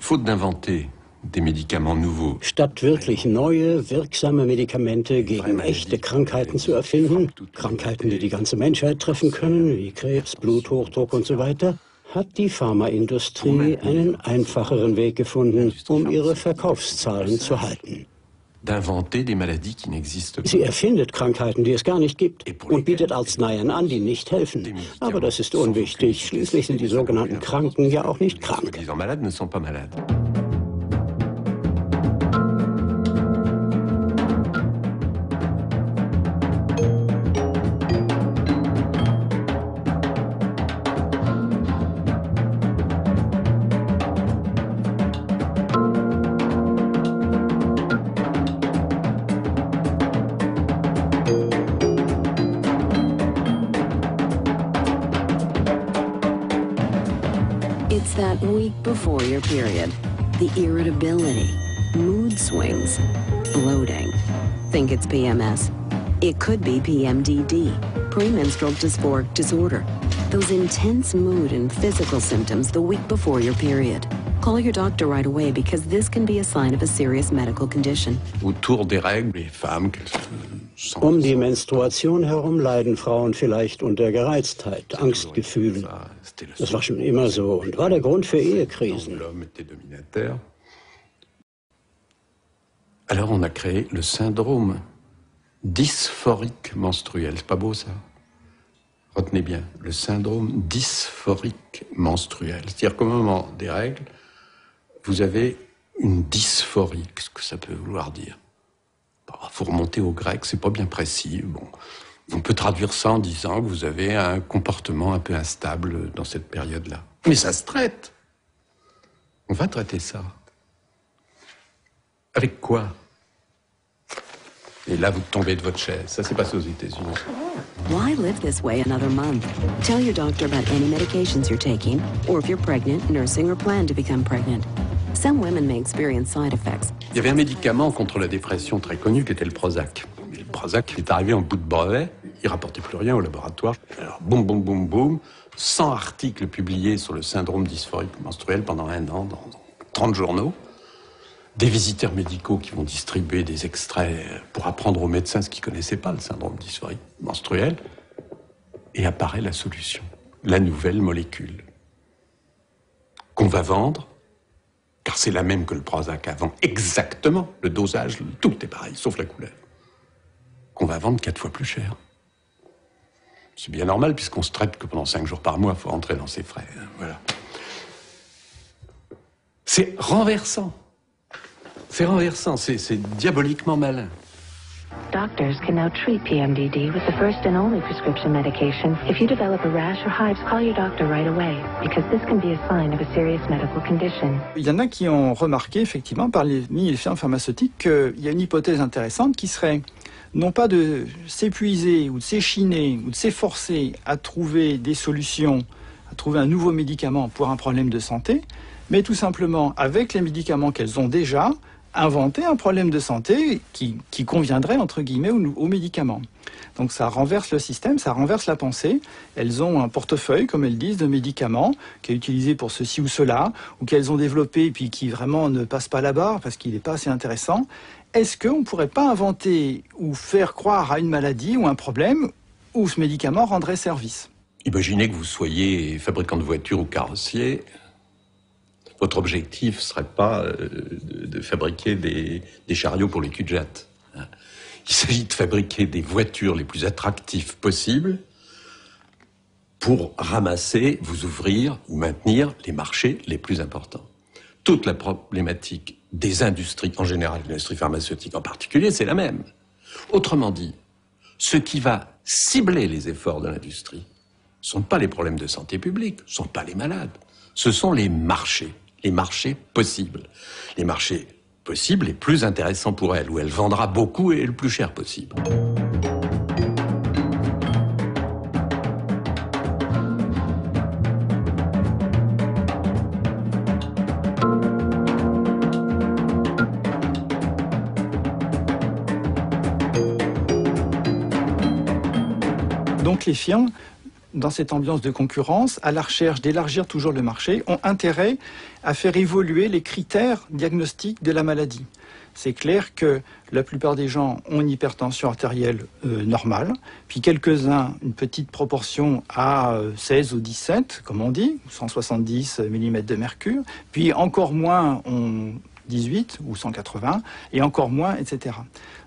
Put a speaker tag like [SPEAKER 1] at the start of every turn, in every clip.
[SPEAKER 1] Faute d'inventer des Médikamente nouveaux.
[SPEAKER 2] Statt wirklich neue, wirksame Medikamente gegen echte Krankheiten zu erfinden, Krankheiten, die die ganze Menschheit treffen können, wie Krebs, Bluthochdruck und so weiter, hat die Pharmaindustrie einen einfacheren Weg gefunden, um ihre Verkaufszahlen zu halten. Sie erfindet Krankheiten, die es gar nicht gibt, und bietet Arzneien an, die nicht helfen. Aber das ist unwichtig. Schließlich sind die sogenannten Kranken ja auch nicht krank.
[SPEAKER 3] It's that week before your period. The irritability, mood swings, bloating. Think it's PMS. It could be PMDD, premenstrual dysphoric disorder. Those intense mood and physical symptoms the week before your period. Call your doctor right away because this can be a sign of a serious medical condition.
[SPEAKER 1] Autour des règles, les femmes,
[SPEAKER 2] die Menstruation herum leiden Frauen vielleicht unter Gereiztheit, Angstgefühlen. Das war schon immer so und war der Grund für Ehekrisen.
[SPEAKER 1] Alors on a créé le syndrome dysphorique menstruel. C'est pas beau ça? Retenez bien, le syndrome dysphorique menstruel. C'est-à-dire qu'au moment des règles, vous avez une dysphorie. Qu'est-ce que ça peut vouloir dire? Il faut remonter au grec, c'est pas bien précis. Bon, on peut traduire ça en disant que vous avez un comportement un peu instable dans cette période-là. Mais ça se traite. On va traiter ça. Avec quoi? Et là, vous tombez de votre chaise. Ça s'est passé aux États-Unis.
[SPEAKER 3] Why live this way another month? Tell your doctor about any medications you're taking, or if you're pregnant, nursing, or plan to become pregnant. Some women may experience side effects.
[SPEAKER 1] Il y avait un médicament contre la dépression très connu qui était le Prozac. Et le Prozac est arrivé en bout de brevet, il rapportait plus rien au laboratoire. Alors boum, boum, boum, boum, 100 articles publiés sur le syndrome dysphorique menstruel pendant un an dans 30 journaux. Des visiteurs médicaux qui vont distribuer des extraits pour apprendre aux médecins ce qu'ils ne connaissaient pas, le syndrome dysphorique menstruel. Et apparaît la solution, la nouvelle molécule qu'on va vendre, car c'est la même que le Prozac avant, exactement, le dosage, tout est pareil, sauf la couleur, qu'on va vendre 4 fois plus cher. C'est bien normal, puisqu'on se traite que pendant 5 jours par mois, il faut rentrer dans ses frais. Voilà. C'est renversant. C'est renversant, c'est diaboliquement malin.
[SPEAKER 4] Doctors can now treat PMDD with the first and only prescription medication. If you develop a rash or hives, call your doctor right away, because this can be a sign of a serious medical condition.
[SPEAKER 5] Il y en a qui ont remarqué, effectivement, parmi les firmes pharmaceutiques, qu'il y a une hypothèse intéressante qui serait non pas de s'épuiser ou de s'échiner ou de s'efforcer à trouver des solutions, à trouver un nouveau médicament pour un problème de santé, mais tout simplement, avec les médicaments qu'elles ont déjà, inventer un problème de santé qui conviendrait, entre guillemets, aux médicaments. Donc ça renverse le système, ça renverse la pensée. Elles ont un portefeuille, comme elles disent, de médicaments qui est utilisé pour ceci ou cela, ou qu'elles ont développé et puis qui vraiment ne passe pas la barre parce qu'il n'est pas assez intéressant. Est-ce qu'on ne pourrait pas inventer ou faire croire à une maladie ou un problème où ce médicament rendrait service?
[SPEAKER 1] Imaginez que vous soyez fabricant de voitures ou carrossier. Votre objectif ne serait pas de fabriquer des chariots pour les cul-de-jatte. Il s'agit de fabriquer des voitures les plus attractives possibles pour ramasser, vous ouvrir ou maintenir les marchés les plus importants. Toute la problématique des industries, en général, l'industrie pharmaceutique en particulier, c'est la même. Autrement dit, ce qui va cibler les efforts de l'industrie ne sont pas les problèmes de santé publique, ne sont pas les malades, ce sont les marchés possibles. Les marchés possibles les plus intéressants pour elle, où elle vendra beaucoup et le plus cher possible.
[SPEAKER 5] Donc les firmes dans cette ambiance de concurrence, à la recherche d'élargir toujours le marché, ont intérêt à faire évoluer les critères diagnostiques de la maladie. C'est clair que la plupart des gens ont une hypertension artérielle normale, puis quelques-uns, une petite proportion à 16 ou 17, comme on dit, 170 mm de mercure, puis encore moins ont 18 ou 180, et encore moins, etc.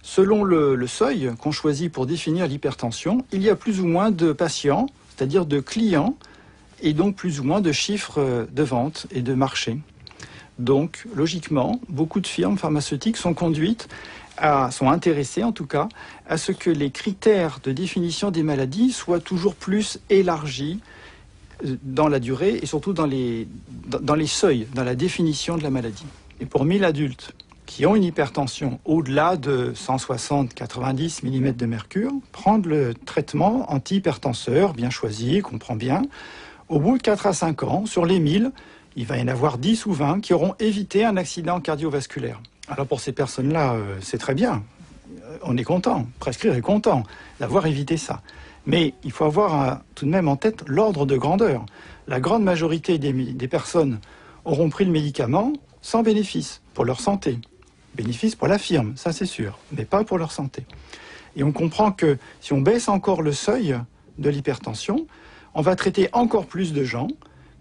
[SPEAKER 5] Selon le seuil qu'on choisit pour définir l'hypertension, il y a plus ou moins de patients, c'est-à-dire de clients, et donc plus ou moins de chiffres de vente et de marché. Donc, logiquement, beaucoup de firmes pharmaceutiques sont intéressées en tout cas, à ce que les critères de définition des maladies soient toujours plus élargis dans la durée et surtout dans les seuils, dans la définition de la maladie. Et pour 1000 adultes qui ont une hypertension au-delà de 160-90 mm de mercure, prendre le traitement antihypertenseur bien choisi, qu'on prend bien, au bout de 4 à 5 ans, sur les 1000, il va y en avoir 10 ou 20 qui auront évité un accident cardiovasculaire. Alors pour ces personnes-là, c'est très bien. On est content, prescrire est content d'avoir évité ça. Mais il faut avoir tout de même en tête l'ordre de grandeur. La grande majorité des personnes auront pris le médicament sans bénéfice pour leur santé. Bénéfice pour la firme, ça c'est sûr, mais pas pour leur santé. Et on comprend que si on baisse encore le seuil de l'hypertension, on va traiter encore plus de gens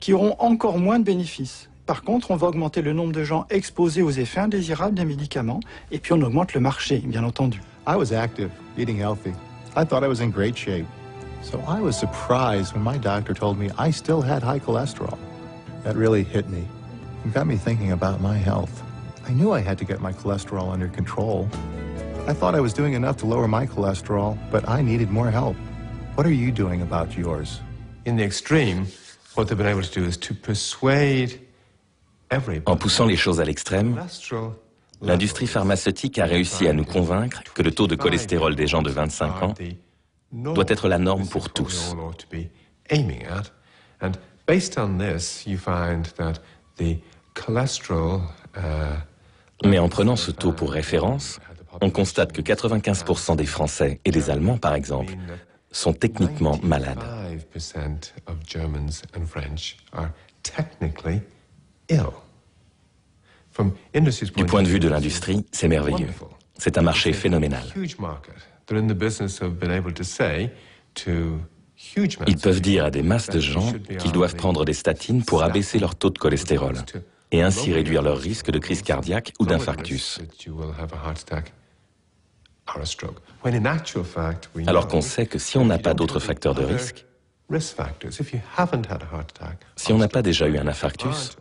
[SPEAKER 5] qui auront encore moins de bénéfices. Par contre, on va augmenter le nombre de gens exposés aux effets indésirables des médicaments, et puis on augmente le marché, bien entendu.
[SPEAKER 6] I was active, eating healthy. I thought I was in great shape. So I was surprised when my doctor told me I still had high cholesterol. That really hit me and got me thinking about my health. I knew I had to get my cholesterol under control. I thought I was doing enough to lower my cholesterol, but I needed more help. What are you doing about yours?
[SPEAKER 7] In the extreme, what they've been able to do is to persuade everybody.
[SPEAKER 8] En poussant les choses à l'extrême, l'industrie pharmaceutique a réussi à nous convaincre que le taux de cholestérol des gens de 25 ans doit être la norme pour tous. Mais en prenant ce taux pour référence, on constate que 95% des Français et des Allemands, par exemple, sont techniquement malades. Du point de vue de l'industrie, c'est merveilleux. C'est un marché phénoménal. Ils peuvent dire à des masses de gens qu'ils doivent prendre des statines pour abaisser leur taux de cholestérol et ainsi réduire leur risque de crise cardiaque ou d'infarctus. Alors qu'on sait que si on n'a pas d'autres facteurs de risque, si on n'a pas déjà eu un infarctus,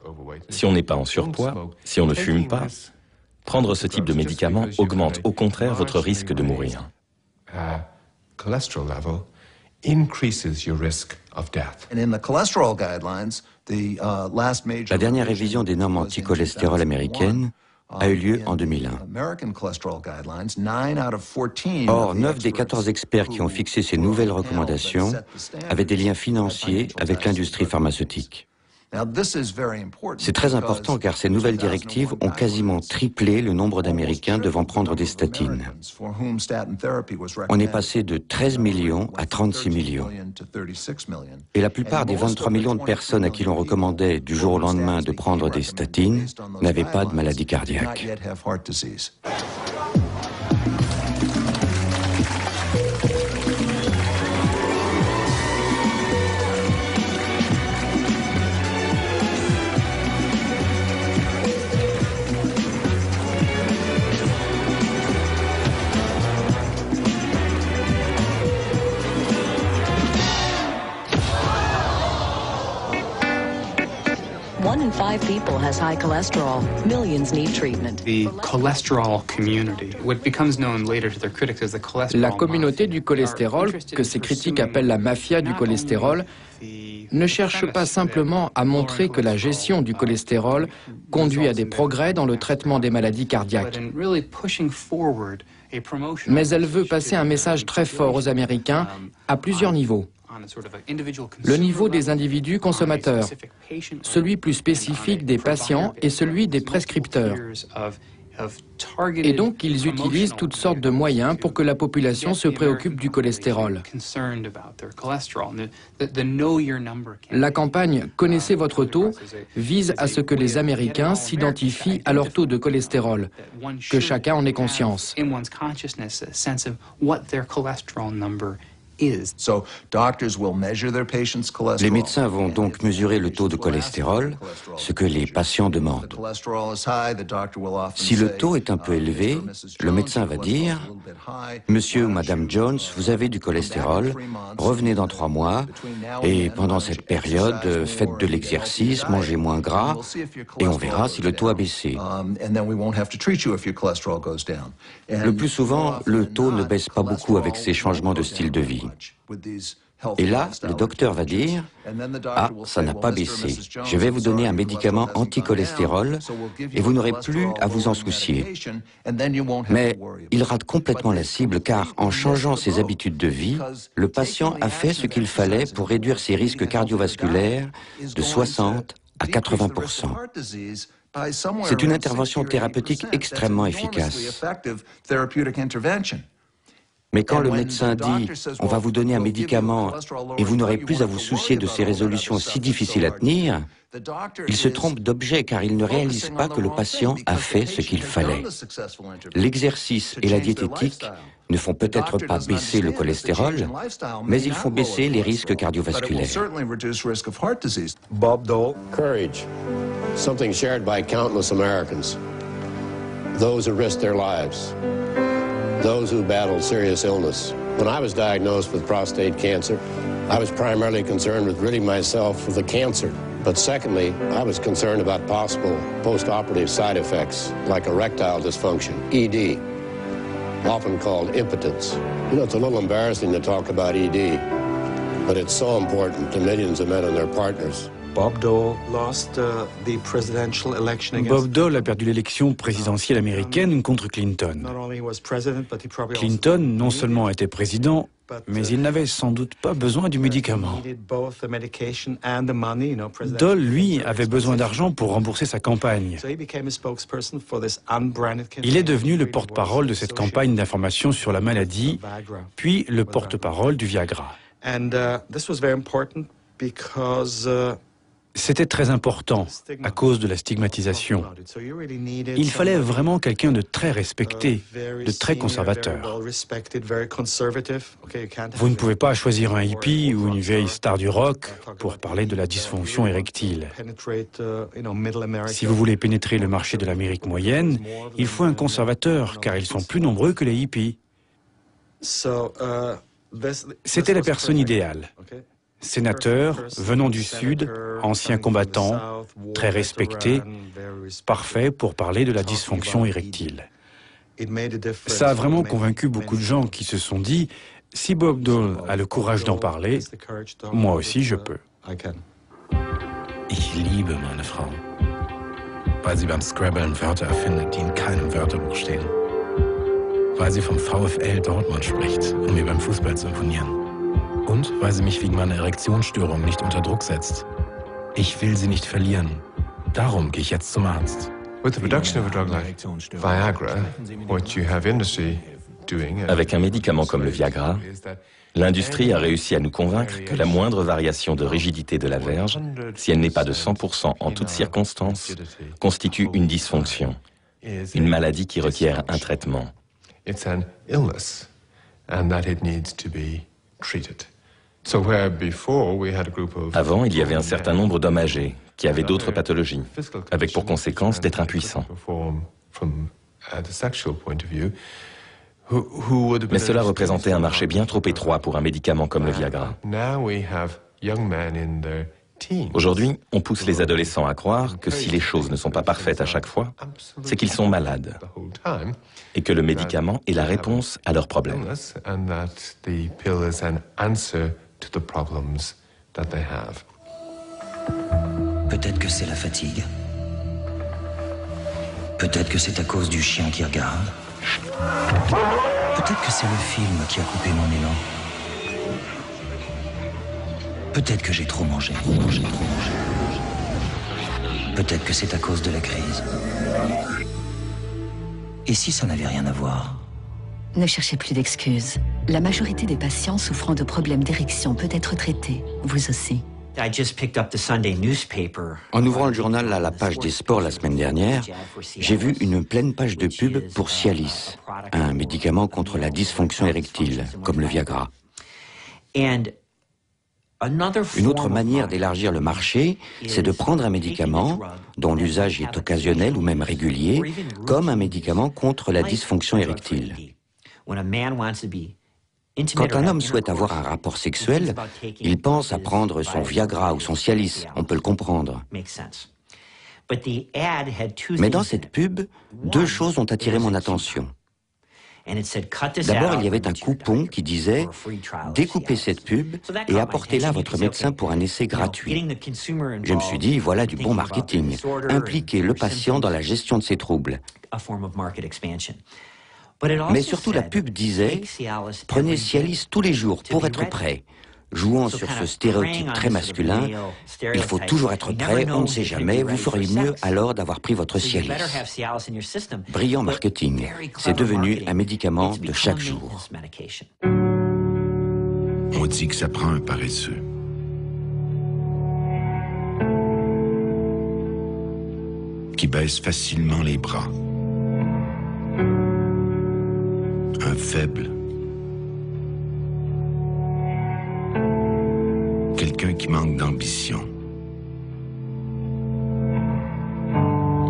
[SPEAKER 8] si on n'est pas en surpoids, si on ne fume pas, prendre ce type de médicament augmente au contraire votre risque de mourir.
[SPEAKER 9] La dernière révision des normes anti-cholestérol américaines a eu lieu en 2001. Or, 9 des 14 experts qui ont fixé ces nouvelles recommandations avaient des liens financiers avec l'industrie pharmaceutique. C'est très important car ces nouvelles directives ont quasiment triplé le nombre d'Américains devant prendre des statines. On est passé de 13 millions à 36 millions. Et la plupart des 23 millions de personnes à qui l'on recommandait du jour au lendemain de prendre des statines n'avaient pas de maladie cardiaque.
[SPEAKER 3] One in 5 people has high cholesterol. Millions need treatment.
[SPEAKER 10] The cholesterol community, what becomes known later to their critics as the cholesterol.
[SPEAKER 11] La communauté du cholestérol, que ces critiques appellent la mafia du cholestérol, ne cherche pas simplement à montrer que la gestion du cholestérol conduit à des progrès dans le traitement des maladies cardiaques. Mais elle veut passer un message très fort aux Américains à plusieurs niveaux. Le niveau des individus consommateurs, celui plus spécifique des patients et celui des prescripteurs. Et donc, ils utilisent toutes sortes de moyens pour que la population se préoccupe du cholestérol. La campagne « Connaissez votre taux » vise à ce que les Américains s'identifient à leur taux de cholestérol, que chacun en ait conscience.
[SPEAKER 9] Les médecins vont donc mesurer le taux de cholestérol, ce que les patients demandent. Si le taux est un peu élevé, le médecin va dire « Monsieur ou Madame Jones, vous avez du cholestérol, revenez dans 3 mois, et pendant cette période, faites de l'exercice, mangez moins gras, et on verra si le taux a baissé. » Le plus souvent, le taux ne baisse pas beaucoup avec ces changements de style de vie. Et là, le docteur va dire « Ah, ça n'a pas baissé. Je vais vous donner un médicament anti-cholestérol et vous n'aurez plus à vous en soucier. » Mais il rate complètement la cible car en changeant ses habitudes de vie, le patient a fait ce qu'il fallait pour réduire ses risques cardiovasculaires de 60 à 80%. C'est une intervention thérapeutique extrêmement efficace. Mais quand le médecin dit « on va vous donner un médicament et vous n'aurez plus à vous soucier de ces résolutions si difficiles à tenir », il se trompe d'objet car il ne réalise pas que le patient a fait ce qu'il fallait. L'exercice et la diététique ne font peut-être pas baisser le cholestérol, mais ils font baisser les risques cardiovasculaires.
[SPEAKER 12] Bob Dole. Courage, something shared by countless Americans. Those who risked their lives. Those who battled serious illness. When I was diagnosed with prostate cancer, I was primarily concerned with ridding myself of the cancer. But secondly, I was concerned about possible post-operative side effects like erectile dysfunction, ED, often called impotence. You know, it's a little embarrassing to talk about ED, but it's so important to millions of men and their partners.
[SPEAKER 13] Bob Dole a perdu l'élection présidentielle américaine contre Clinton. Clinton non seulement était président, mais il n'avait sans doute pas besoin du médicament. Dole, lui, avait besoin d'argent pour rembourser sa campagne. Il est devenu le porte-parole de cette campagne d'information sur la maladie, puis le porte-parole du Viagra. C'était très important à cause de la stigmatisation. Il fallait vraiment quelqu'un de très respecté, de très conservateur. Vous ne pouvez pas choisir un hippie ou une vieille star du rock pour parler de la dysfonction érectile. Si vous voulez pénétrer le marché de l'Amérique moyenne, il faut un conservateur, car ils sont plus nombreux que les hippies. C'était la personne idéale. Sénateur, venant du Sud, ancien combattant, très respecté, parfait pour parler de la dysfonction érectile. Ça a vraiment convaincu beaucoup de gens qui se sont dit « Si Bob Dole a le courage d'en parler, moi aussi je peux ».
[SPEAKER 14] Ich liebe meine Frau, weil sie beim Scrabbeln Wörter erfindet, die in keinem Wörterbuch stehen. Weil sie vom VfL Dortmund spricht, um mir beim Fußball zu imponieren. Und weil sie mich wegen meiner Erektionsstörung nicht unter Druck setzt. Ich will sie nicht verlieren. Darum gehe ich jetzt zum Arzt.
[SPEAKER 7] With the production of a drug like Viagra, what you have industry doing...
[SPEAKER 8] Avec un médicament comme le Viagra, l'industrie a réussi à nous convaincre que la moindre variation de rigidité de la verge, si elle n'est pas de 100% en toutes circonstances, constitue une dysfonction, une maladie qui requiert un traitement.
[SPEAKER 7] It's an illness, and that it needs to be treated.
[SPEAKER 8] Avant, il y avait un certain nombre d'hommes âgés qui avaient d'autres pathologies, avec pour conséquence d'être impuissants. Mais cela représentait un marché bien trop étroit pour un médicament comme le Viagra. Aujourd'hui, on pousse les adolescents à croire que si les choses ne sont pas parfaites à chaque fois, c'est qu'ils sont malades et que le médicament est la réponse à leurs problèmes.
[SPEAKER 15] Peut-être que c'est la fatigue. Peut-être que c'est à cause du chien qui regarde. Peut-être que c'est le film qui a coupé mon élan. Peut-être que j'ai trop mangé. Peut-être que c'est à cause de la crise. Et si ça n'avait rien à voir?
[SPEAKER 16] Ne cherchez plus d'excuses. La majorité des patients souffrant de problèmes d'érection peut être traités, vous aussi.
[SPEAKER 9] En ouvrant le journal à la page des sports la semaine dernière, j'ai vu une pleine page de pub pour Cialis, un médicament contre la dysfonction érectile, comme le Viagra. Une autre manière d'élargir le marché, c'est de prendre un médicament dont l'usage est occasionnel ou même régulier, comme un médicament contre la dysfonction érectile. Quand un homme souhaite avoir un rapport sexuel, il pense à prendre son Viagra ou son Cialis, on peut le comprendre. Mais dans cette pub, deux choses ont attiré mon attention. D'abord, il y avait un coupon qui disait « Découpez cette pub et apportez-la à votre médecin pour un essai gratuit ». Je me suis dit, voilà du bon marketing, impliquer le patient dans la gestion de ses troubles. Mais surtout, la pub disait « Prenez Cialis tous les jours pour être prêt ». Jouant sur ce stéréotype très masculin, il faut toujours être prêt, on ne sait jamais, vous feriez mieux alors d'avoir pris votre Cialis. Brillant marketing, c'est devenu un médicament de chaque jour.
[SPEAKER 14] On dit que ça prend un paresseux. Qui baisse facilement les bras. Un faible. Quelqu'un qui manque d'ambition.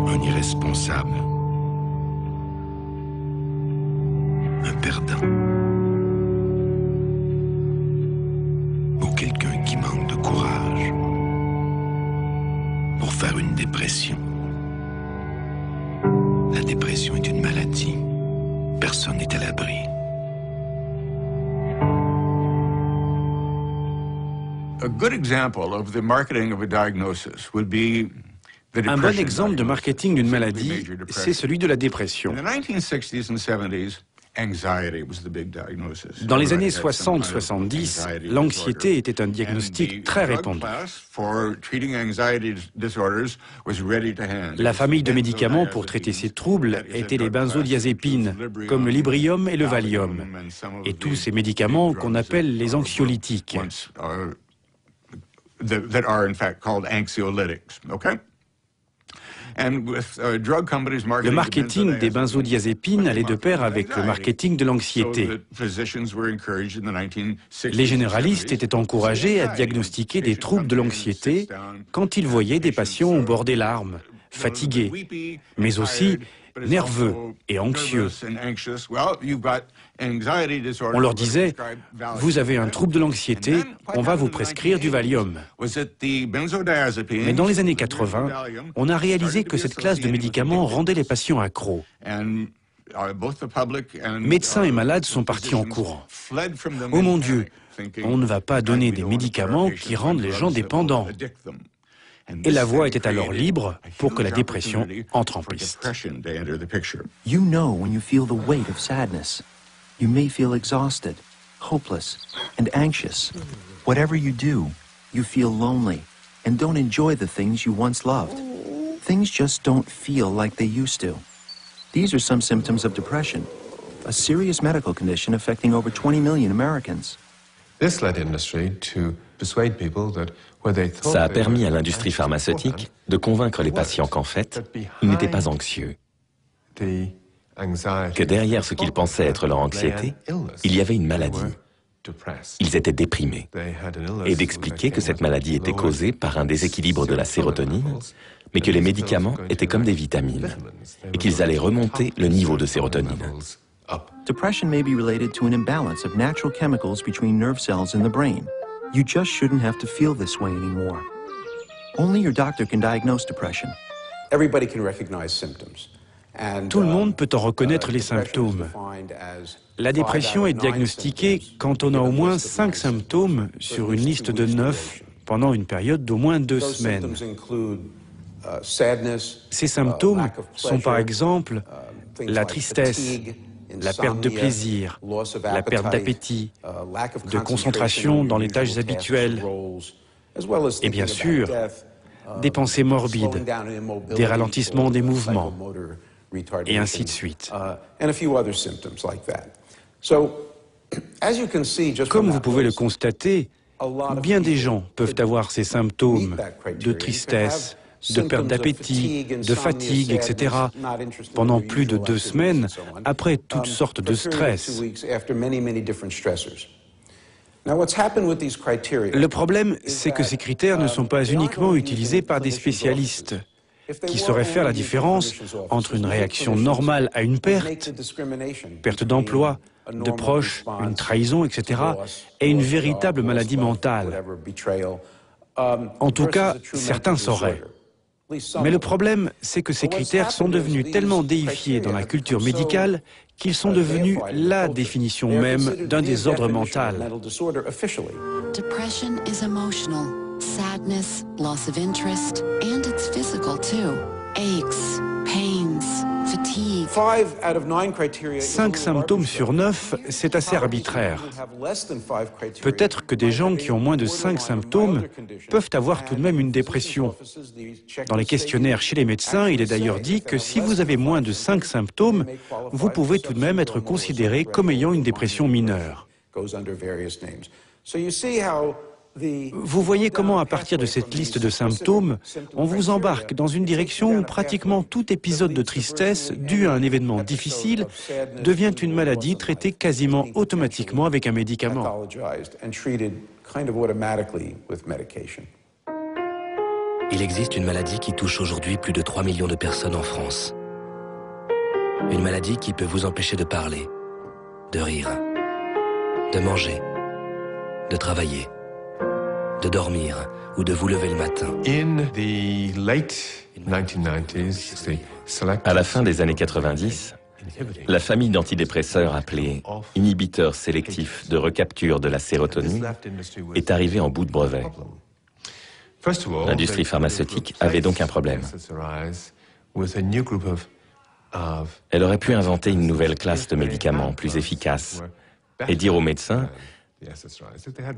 [SPEAKER 14] Un irresponsable. Un perdant. Ou quelqu'un qui manque de courage pour faire une dépression. La dépression est une maladie. Personne n'est à l'abri.
[SPEAKER 13] Un bon exemple de marketing d'une maladie, c'est celui de la dépression. Dans les années 60-70, l'anxiété était un diagnostic très répandu. La famille de médicaments pour traiter ces troubles étaient les benzodiazépines, comme le Librium et le Valium, et tous ces médicaments qu'on appelle les anxiolytiques. Le marketing des benzodiazépines allait de pair avec le marketing de l'anxiété. Les généralistes étaient encouragés à diagnostiquer des troubles de l'anxiété quand ils voyaient des patients au bord des larmes, fatigués, mais aussi nerveux et anxieux. On leur disait, vous avez un trouble de l'anxiété, on va vous prescrire du Valium. Mais dans les années 80, on a réalisé que cette classe de médicaments rendait les patients accros. Médecins et malades sont partis en courant. Oh mon Dieu, on ne va pas donner des médicaments qui rendent les gens dépendants. Et la voie était alors libre pour que la dépression entre en piste.
[SPEAKER 17] You know when you feel the weight of sadness. You may feel exhausted, hopeless, and anxious. Whatever you do, you feel lonely and don't enjoy the things you once loved. Things just don't feel like they used to. These are some symptoms of depression, a serious medical condition affecting over 20 million Americans.
[SPEAKER 7] This led industry to persuade people that
[SPEAKER 8] ça a permis à l'industrie pharmaceutique de convaincre les patients qu'en fait, ils n'étaient pas anxieux. Que derrière ce qu'ils pensaient être leur anxiété, il y avait une maladie. Ils étaient déprimés. Et d'expliquer que cette maladie était causée par un déséquilibre de la sérotonine, mais que les médicaments étaient comme des vitamines, et qu'ils allaient remonter le niveau de sérotonine.
[SPEAKER 17] Depression may be related to an imbalance of natural chemicals between nerve cells in the brain. You just shouldn't have to feel this way anymore. Only your doctor can diagnose depression.
[SPEAKER 18] Everybody can recognize symptoms.
[SPEAKER 13] Tout le monde peut en reconnaître les symptômes. La dépression est diagnostiquée quand on a au moins 5 symptômes sur une liste de 9 pendant une période d'au moins 2 semaines. Ces symptômes sont par exemple la tristesse, la perte de plaisir, la perte d'appétit, de concentration dans les tâches habituelles, et bien sûr, des pensées morbides, des ralentissements des mouvements, et ainsi de suite. Comme vous pouvez le constater, bien des gens peuvent avoir ces symptômes de tristesse, de perte d'appétit, de fatigue, etc., pendant plus de 2 semaines, après toutes sortes de stress. Le problème, c'est que ces critères ne sont pas uniquement utilisés par des spécialistes, qui sauraient faire la différence entre une réaction normale à une perte d'emploi, de proches, une trahison, etc., et une véritable maladie mentale. En tout cas, certains sauraient. Mais le problème, c'est que ces critères sont devenus tellement déifiés dans la culture médicale qu'ils sont devenus la définition même d'un désordre mental.
[SPEAKER 16] Depression is emotional, sadness, loss of interest, and it's physical too. Aches, pains, fatigue.
[SPEAKER 13] 5 symptômes sur 9, c'est assez arbitraire. Peut-être que des gens qui ont moins de 5 symptômes peuvent avoir tout de même une dépression. Dans les questionnaires chez les médecins, il est d'ailleurs dit que si vous avez moins de 5 symptômes, vous pouvez tout de même être considéré comme ayant une dépression mineure. Vous voyez comment, à partir de cette liste de symptômes, on vous embarque dans une direction où pratiquement tout épisode de tristesse dû à un événement difficile devient une maladie traitée quasiment automatiquement avec un médicament.
[SPEAKER 19] Il existe une maladie qui touche aujourd'hui plus de 3 millions de personnes en France. Une maladie qui peut vous empêcher de parler, de rire, de manger, de travailler, de dormir ou de vous lever le matin.
[SPEAKER 8] À la fin des années 90, la famille d'antidépresseurs appelée inhibiteurs sélectifs de recapture de la sérotonine est arrivée en bout de brevet. L'industrie pharmaceutique avait donc un problème. Elle aurait pu inventer une nouvelle classe de médicaments plus efficaces et dire aux médecins: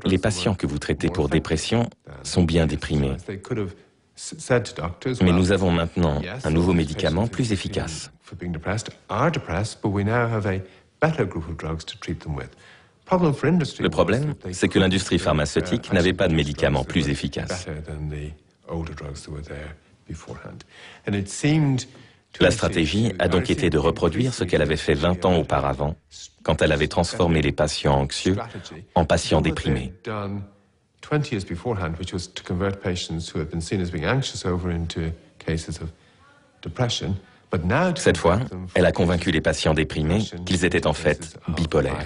[SPEAKER 8] les patients que vous traitez pour dépression sont bien déprimés. Mais nous avons maintenant un nouveau médicament plus efficace. Le problème, c'est que l'industrie pharmaceutique n'avait pas de médicaments plus efficaces. La stratégie a donc été de reproduire ce qu'elle avait fait 20 ans auparavant, quand elle avait transformé les patients anxieux en patients déprimés. Cette fois, elle a convaincu les patients déprimés qu'ils étaient en fait bipolaires.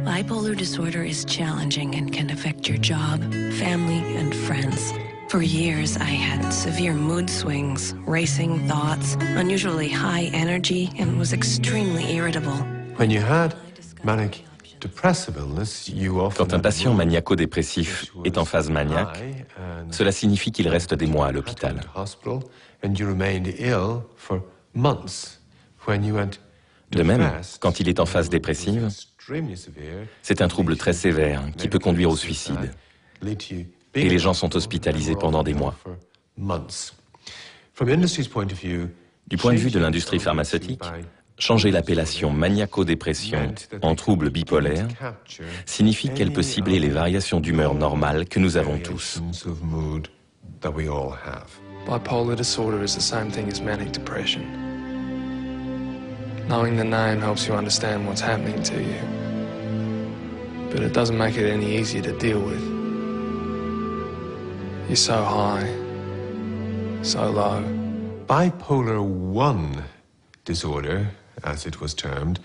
[SPEAKER 3] Bipolar disorder is challenging and can affect your job, family, and friends. For years, I had severe mood swings, racing thoughts, unusually high energy, and was extremely irritable.
[SPEAKER 8] Quand un patient maniaco-dépressif est en phase maniaque, cela signifie qu'il reste des mois à l'hôpital. De même, quand il est en phase dépressive, c'est un trouble très sévère qui peut conduire au suicide. Et les gens sont hospitalisés pendant des mois. Du point de vue de l'industrie pharmaceutique, changer l'appellation maniaco-dépression en trouble bipolaire signifie qu'elle peut cibler les variations d'humeur normales que nous avons tous.
[SPEAKER 20] Bipolar disorder is the same thing as manic depression. Knowing the name helps you understand what's happening to you, but it doesn't make it any easier to deal with. You're so high, so low.
[SPEAKER 7] Bipolar 1 disorder, as it was termed,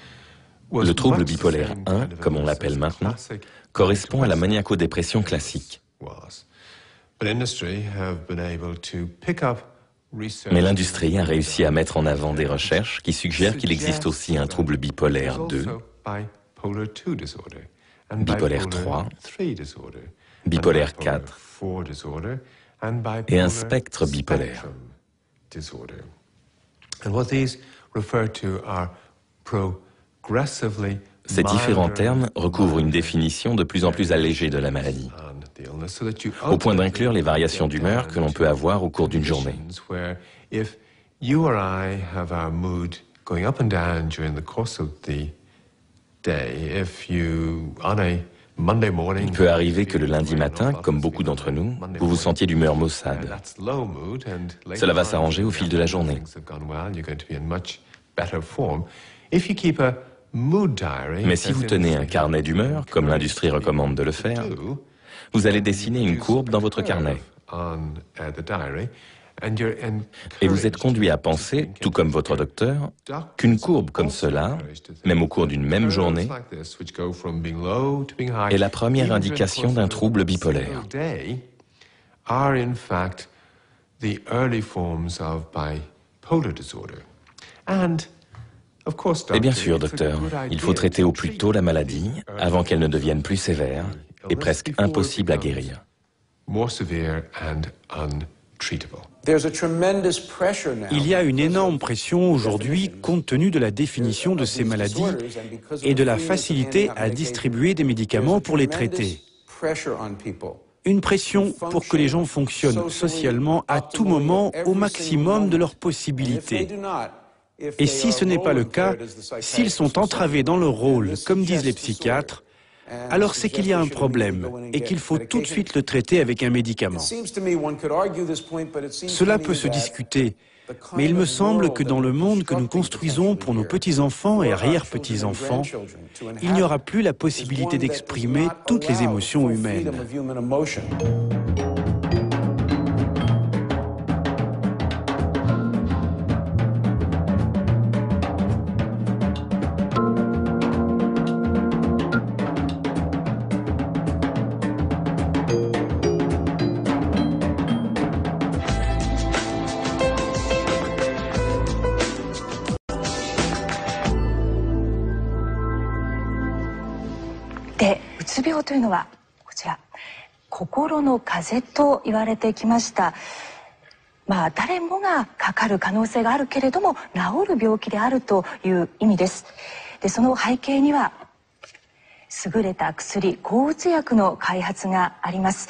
[SPEAKER 8] le trouble bipolaire 1, comme on l'appelle maintenant, correspond à la maniaco-dépression classique. Mais l'industrie a réussi à mettre en avant des recherches qui suggèrent qu'il existe aussi un trouble bipolaire 2, bipolaire 3, bipolaire 4 et un spectre bipolaire. Ces différents termes recouvrent une définition de plus en plus allégée de la maladie, au point d'inclure les variations d'humeur que l'on peut avoir au cours d'une journée.
[SPEAKER 7] You or I have our mood going up and down during the course of the day. If you, on a Monday morning,
[SPEAKER 8] il peut arriver que le lundi matin, comme beaucoup d'entre nous, vous vous sentiez d'humeur maussade. Cela va s'arranger au fil de la journée. Mais si vous tenez un carnet d'humeur, comme l'industrie recommande de le faire, vous allez dessiner une courbe dans votre carnet. Et vous êtes conduit à penser, tout comme votre docteur, qu'une courbe comme cela, même au cours d'une même journée, est la première indication d'un trouble bipolaire. Et bien sûr, docteur, il faut traiter au plus tôt la maladie avant qu'elle ne devienne plus sévère et presque impossible à guérir.
[SPEAKER 13] Il y a une énorme pression aujourd'hui compte tenu de la définition de ces maladies et de la facilité à distribuer des médicaments pour les traiter. Une pression pour que les gens fonctionnent socialement à tout moment au maximum de leurs possibilités. Et si ce n'est pas le cas, s'ils sont entravés dans leur rôle, comme disent les psychiatres, alors c'est qu'il y a un problème et qu'il faut tout de suite le traiter avec un médicament. Cela peut se discuter, mais il me semble que dans le monde que nous construisons pour nos petits-enfants et arrière-petits-enfants, il n'y aura plus la possibilité d'exprimer toutes les émotions humaines.
[SPEAKER 21] Utsubyo というのはこちら心の風邪と言われてきました。誰もがかかる可能性があるけれども治る病気であるという意味です。でその背景には優れた薬抗うつ薬の開発があります。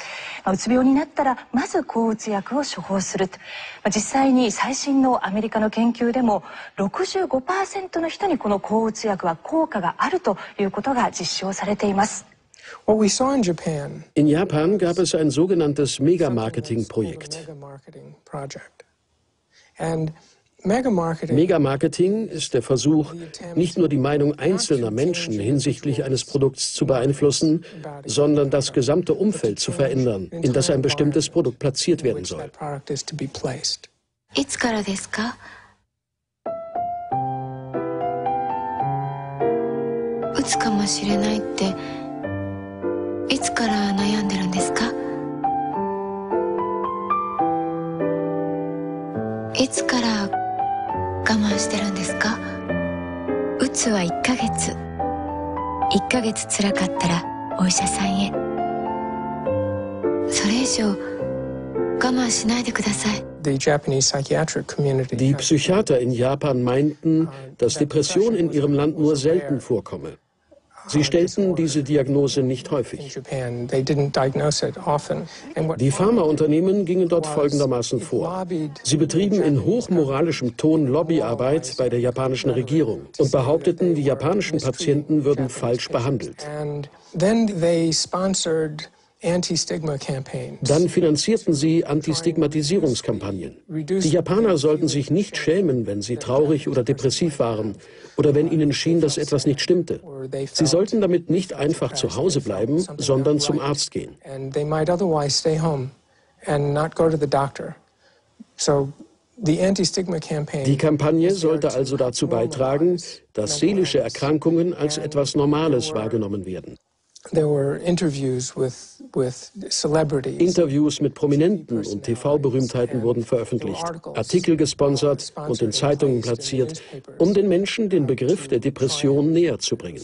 [SPEAKER 21] うつ病になったらまず抗うつ薬を処方すると。実際に最新のアメリカの研究でも 65% の人にこの抗うつ薬は効果があるということが実証されています。
[SPEAKER 12] In Japan gab es ein sogenanntes Mega-Marketing-Projekt. Mega-Marketing ist der Versuch, nicht nur die Meinung einzelner Menschen hinsichtlich eines Produkts zu beeinflussen, sondern das gesamte Umfeld zu verändern, in das ein bestimmtes Produkt platziert werden soll.
[SPEAKER 16] いつからですか？うつかもしれないっていつから悩んでるんですか？いつから我慢してるんですか？うつは1ヶ月。1ヶ月辛かったらお医者さんへ。それ以上我慢しないでください。
[SPEAKER 20] The Japanese psychiatric community.
[SPEAKER 12] Die Psychiater in Japan meinten, dass Depression in ihrem Land nur selten vorkomme. Sie stellten diese Diagnose nicht häufig. Die Pharmaunternehmen gingen dort folgendermaßen vor. Sie betrieben in hochmoralischem Ton Lobbyarbeit bei der japanischen Regierung und behaupteten, die japanischen Patienten würden falsch behandelt. Dann finanzierten sie Antistigmatisierungskampagnen. Die Japaner sollten sich nicht schämen, wenn sie traurig oder depressiv waren oder wenn ihnen schien, dass etwas nicht stimmte. Sie sollten damit nicht einfach zu Hause bleiben, sondern zum Arzt gehen. Die Kampagne sollte also dazu beitragen, dass seelische Erkrankungen als etwas Normales wahrgenommen werden. Interviews mit Prominenten und TV-Berühmtheiten wurden veröffentlicht, Artikel gesponsert und in Zeitungen platziert, um den Menschen den Begriff der Depression näher zu bringen.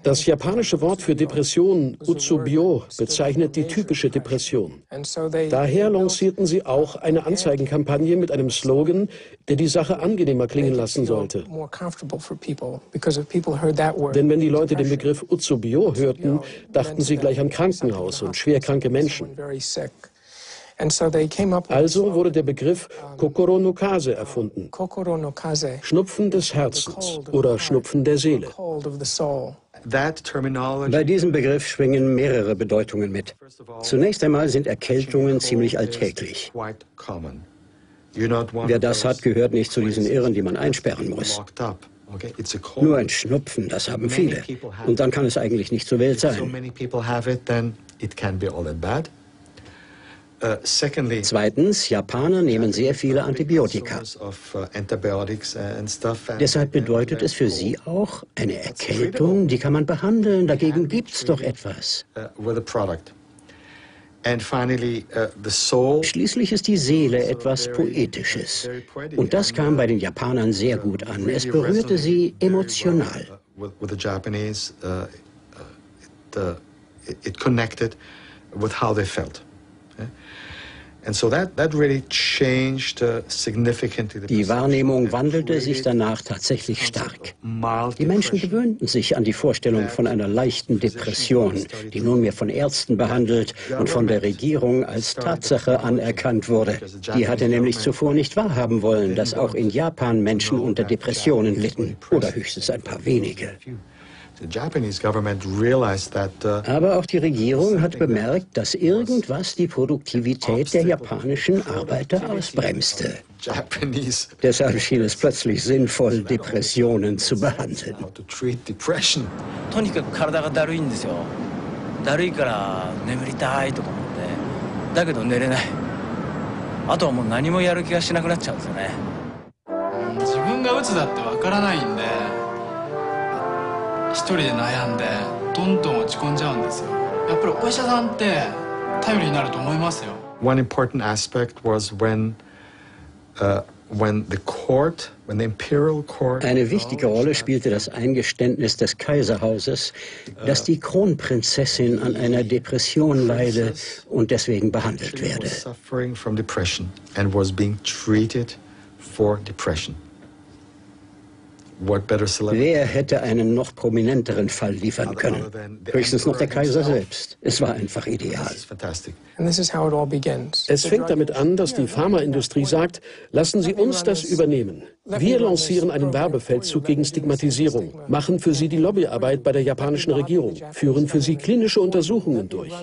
[SPEAKER 2] Das japanische Wort für Depression, Utsubyo, bezeichnet die typische Depression. Daher lancierten sie auch eine Anzeigenkampagne mit einem Slogan, der die Sache angenehmer klingen lassen sollte. Denn wenn die Leute den Begriff Utsubyo hörten, dachten sie gleich an Krankenhaus und schwerkranke Menschen. Also wurde der Begriff Kokoro no Kase erfunden. Schnupfen des Herzens oder Schnupfen der Seele.
[SPEAKER 22] Bei diesem Begriff schwingen mehrere Bedeutungen mit. Zunächst einmal sind Erkältungen ziemlich alltäglich. Wer das hat, gehört nicht zu diesen Irren, die man einsperren muss. Nur ein Schnupfen, das haben viele. Und dann kann es eigentlich nicht so wild sein. Zweitens, Japaner nehmen sehr viele Antibiotika. Deshalb bedeutet es für sie auch, eine Erkältung, die kann man behandeln, dagegen gibt's doch etwas. Schließlich ist die Seele etwas Poetisches. Und das kam bei den Japanern sehr gut an. Es berührte sie emotional.
[SPEAKER 23] It connected with how they felt.
[SPEAKER 22] Die Wahrnehmung wandelte sich danach tatsächlich stark. Die Menschen gewöhnten sich an die Vorstellung von einer leichten Depression, die nunmehr von Ärzten behandelt und von der Regierung als Tatsache anerkannt wurde. Die hatte nämlich zuvor nicht wahrhaben wollen, dass auch in Japan Menschen unter Depressionen litten, oder höchstens ein paar wenige. Aber auch die Regierung hat bemerkt, dass irgendwas die Produktivität der japanischen Arbeiter ausbremste. Deshalb schien es plötzlich sinnvoll, Depressionen zu behandeln.
[SPEAKER 23] One important aspect was when the imperial court.
[SPEAKER 22] Eine wichtige Rolle spielte das Eingeständnis des Kaiserhauses, dass die Kronprinzessin an einer Depression leide und deswegen behandelt werde.
[SPEAKER 23] Suffering from depression and was being treated for depression.
[SPEAKER 22] Wer hätte einen noch prominenteren Fall liefern können? Höchstens noch der Kaiser selbst. Es war einfach ideal.
[SPEAKER 2] Es fängt damit an, dass die Pharmaindustrie sagt, lassen Sie uns das übernehmen. Wir lancieren einen Werbefeldzug gegen Stigmatisierung, machen für Sie die Lobbyarbeit bei der japanischen Regierung, führen für Sie klinische Untersuchungen durch.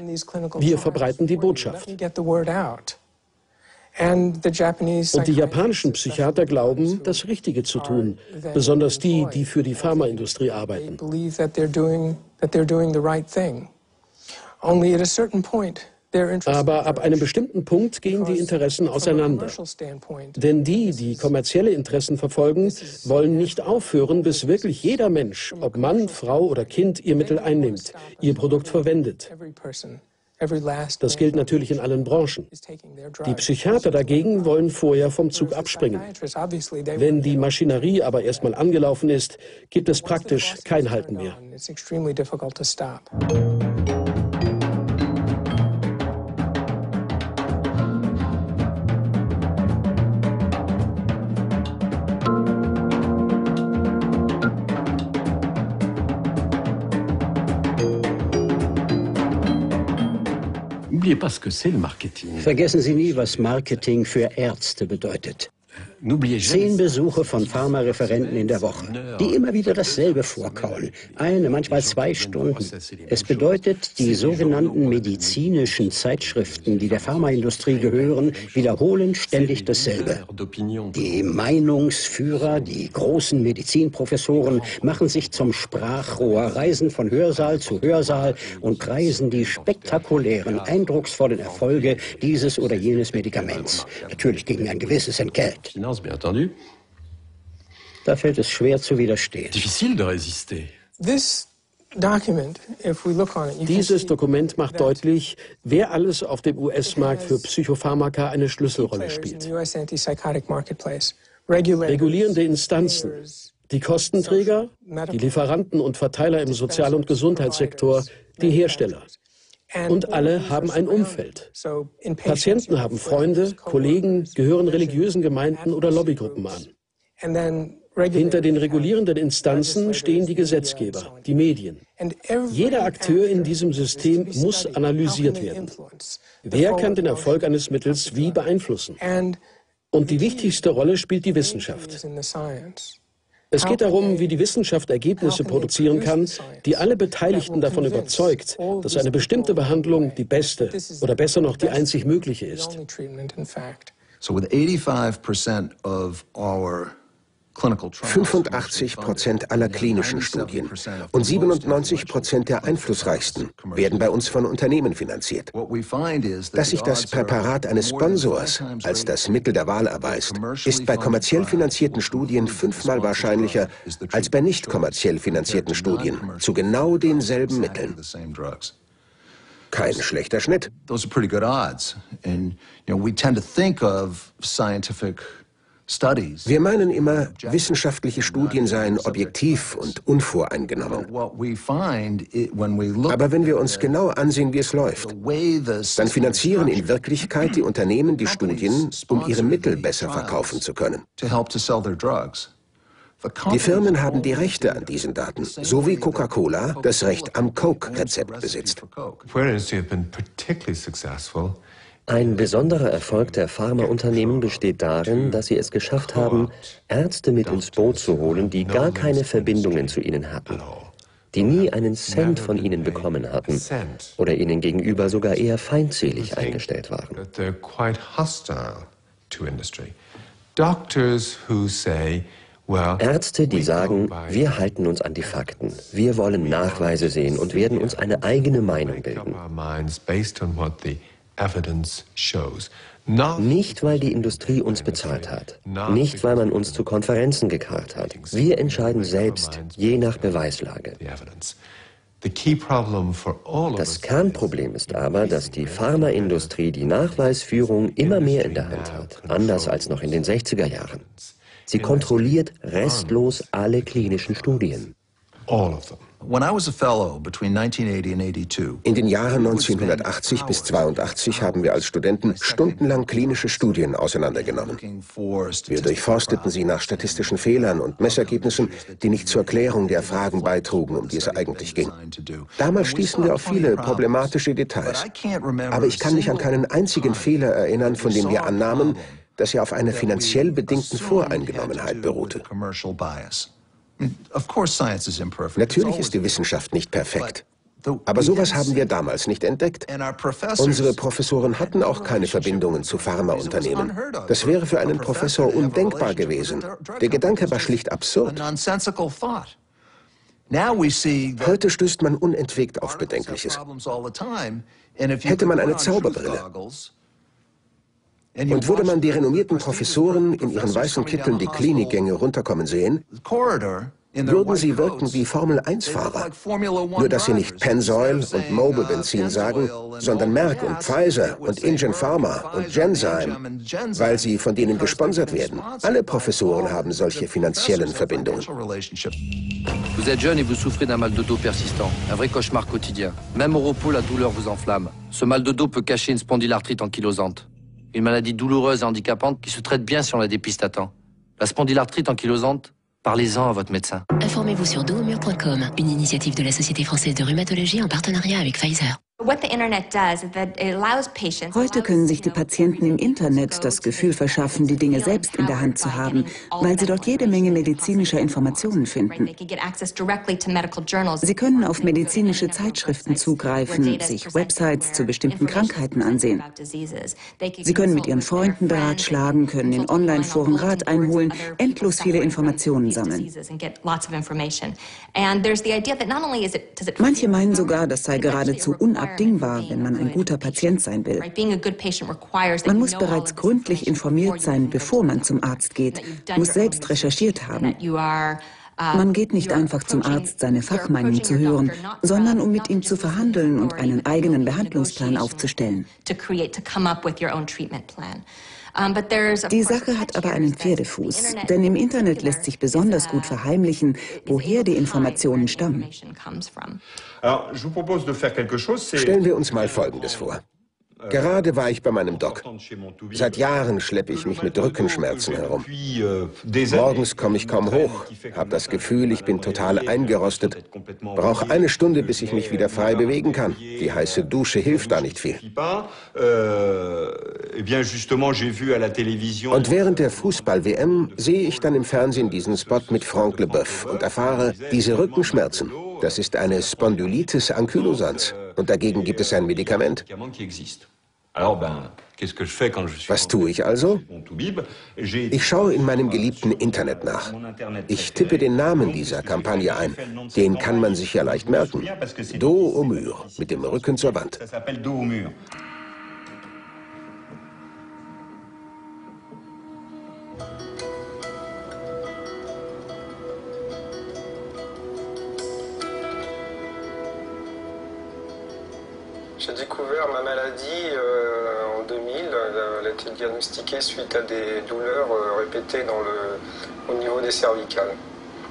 [SPEAKER 2] Wir verbreiten die Botschaft. Und die japanischen Psychiater glauben, das Richtige zu tun, besonders die, die für die Pharmaindustrie arbeiten. Aber ab einem bestimmten Punkt gehen die Interessen auseinander. Denn die, die kommerzielle Interessen verfolgen, wollen nicht aufhören, bis wirklich jeder Mensch, ob Mann, Frau oder Kind, ihr Mittel einnimmt, ihr Produkt verwendet. Das gilt natürlich in allen Branchen. Die Psychiater dagegen wollen vorher vom Zug abspringen. Wenn die Maschinerie aber erstmal angelaufen ist, gibt es praktisch kein Halten mehr.
[SPEAKER 22] Vergessen Sie nie, was Marketing für Ärzte bedeutet. 10 Besuche von Pharmareferenten in der Woche, die immer wieder dasselbe vorkauen. 1, manchmal 2 Stunden. Es bedeutet, die sogenannten medizinischen Zeitschriften, die der Pharmaindustrie gehören, wiederholen ständig dasselbe. Die Meinungsführer, die großen Medizinprofessoren, machen sich zum Sprachrohr, reisen von Hörsaal zu Hörsaal und preisen die spektakulären, eindrucksvollen Erfolge dieses oder jenes Medikaments. Natürlich gegen ein gewisses Entgelt. Da fällt es schwer zu widerstehen.
[SPEAKER 2] Dieses Dokument macht deutlich, wer alles auf dem US-Markt für Psychopharmaka eine Schlüsselrolle spielt. Regulierende Instanzen, Die Kostenträger, die Lieferanten und Verteiler im Sozial- und Gesundheitssektor, die Hersteller. Und alle haben ein Umfeld. Patienten haben Freunde, Kollegen, gehören religiösen Gemeinden oder Lobbygruppen an. Hinter den regulierenden Instanzen stehen die Gesetzgeber, die Medien. Jeder Akteur in diesem System muss analysiert werden. Wer kann den Erfolg eines Mittels wie beeinflussen? Und die wichtigste Rolle spielt die Wissenschaft. Es geht darum, wie die Wissenschaft Ergebnisse produzieren kann, die alle Beteiligten davon überzeugt, dass eine bestimmte Behandlung die beste oder besser noch die einzig mögliche ist.
[SPEAKER 1] So with 85% of our 85% aller klinischen Studien und 97% der einflussreichsten werden bei uns von Unternehmen finanziert. Dass sich das Präparat eines Sponsors als das Mittel der Wahl erweist, ist bei kommerziell finanzierten Studien 5-mal wahrscheinlicher als bei nicht kommerziell finanzierten Studien zu genau denselben Mitteln. Kein schlechter Schnitt.
[SPEAKER 6] Those are pretty good odds. And we tend to think of scientific studies.
[SPEAKER 1] Wir meinen immer, wissenschaftliche Studien seien objektiv und unvoreingenommen. Aber wenn wir uns genau ansehen, wie es läuft, dann finanzieren in Wirklichkeit die Unternehmen die Studien, um ihre Mittel besser verkaufen zu können. Die Firmen haben die Rechte an diesen Daten, so wie Coca-Cola das Recht am Coke-Rezept besitzt.
[SPEAKER 4] Ein besonderer Erfolg der Pharmaunternehmen besteht darin, dass sie es geschafft haben, Ärzte mit ins Boot zu holen, die gar keine Verbindungen zu ihnen hatten, die nie einen Cent von ihnen bekommen hatten oder ihnen gegenüber sogar eher feindselig eingestellt waren. Ärzte, die sagen, wir halten uns an die Fakten, wir wollen Nachweise sehen und werden uns eine eigene Meinung bilden. Nicht, weil die Industrie uns bezahlt hat, nicht, weil man uns zu Konferenzen gekarrt hat. Wir entscheiden selbst, je nach Beweislage. Das Kernproblem ist aber, dass die Pharmaindustrie die Nachweisführung immer mehr in der Hand hat, anders als noch in den 60er Jahren. Sie kontrolliert restlos alle klinischen Studien.
[SPEAKER 1] In den Jahren 1980 bis 1982 haben wir als Studenten stundenlang klinische Studien auseinandergenommen. Wir durchforsteten sie nach statistischen Fehlern und Messergebnissen, die nicht zur Klärung der Fragen beitrugen, um die es eigentlich ging. Damals stießen wir auf viele problematische Details. Aber ich kann mich an keinen einzigen Fehler erinnern, von dem wir annahmen, dass er auf einer finanziell bedingten Voreingenommenheit beruhte. Natürlich ist die Wissenschaft nicht perfekt. Aber sowas haben wir damals nicht entdeckt. Unsere Professoren hatten auch keine Verbindungen zu Pharmaunternehmen. Das wäre für einen Professor undenkbar gewesen. Der Gedanke war schlicht absurd. Heute stößt man unentwegt auf Bedenkliches. Hätte man eine Zauberbrille und würde man die renommierten Professoren in ihren weißen Kitteln die Klinikgänge runterkommen sehen, würden sie wirken wie Formel-1-Fahrer. Nur, dass sie nicht Pennzoil und Mobil-Benzin sagen, sondern Merck und Pfizer und Ingen Pharma und Genzyme, weil sie von denen gesponsert werden. Alle Professoren haben solche finanziellen Verbindungen.
[SPEAKER 5] Vous êtes jeune et vous souffrez d'un mal de dos persistant, un vrai cauchemar quotidien. Même au repos, la douleur vous enflamme. Ce mal de dos peut cacher une spondylarthrite ankylosante. Une maladie douloureuse et handicapante qui se traite bien si on la dépiste à temps. La spondylarthrite ankylosante, parlez-en à votre médecin.
[SPEAKER 3] Informez-vous sur dosaumur.com, une initiative de la Société française de rhumatologie en partenariat avec Pfizer.
[SPEAKER 24] Heute können sich die Patienten im Internet das Gefühl verschaffen, die Dinge selbst in der Hand zu haben, weil sie dort jede Menge medizinischer Informationen finden. Sie können auf medizinische Zeitschriften zugreifen, sich Websites zu bestimmten Krankheiten ansehen. Sie können mit ihren Freunden beratschlagen, können in Online-Foren Rat einholen, endlos viele Informationen sammeln. Manche meinen sogar, das sei geradezu unabdingbar, wenn man ein guter Patient sein will. Man muss bereits gründlich informiert sein, bevor man zum Arzt geht, muss selbst recherchiert haben. Man geht nicht einfach zum Arzt, seine Fachmeinung zu hören, sondern um mit ihm zu verhandeln und einen eigenen Behandlungsplan aufzustellen. Die Sache hat aber einen Pferdefuß, denn im Internet lässt sich besonders gut verheimlichen, woher die Informationen stammen.
[SPEAKER 1] Stellen wir uns mal Folgendes vor. Gerade war ich bei meinem Doc. Seit Jahren schleppe ich mich mit Rückenschmerzen herum. Morgens komme ich kaum hoch, habe das Gefühl, ich bin total eingerostet. Brauche eine Stunde, bis ich mich wieder frei bewegen kann. Die heiße Dusche hilft da nicht viel. Und während der Fußball-WM sehe ich dann im Fernsehen diesen Spot mit Franck Leboeuf und erfahre, diese Rückenschmerzen, das ist eine Spondylitis ankylosans. Und dagegen gibt es ein Medikament. Was tue ich also? Ich schaue in meinem geliebten Internet nach. Ich tippe den Namen dieser Kampagne ein. Den kann man sich ja leicht merken. Dos au mur, mit dem Rücken zur Wand.
[SPEAKER 9] J'ai découvert ma maladie en 2000. Elle a été diagnostiquée suite à des douleurs répétées au niveau des cervicales.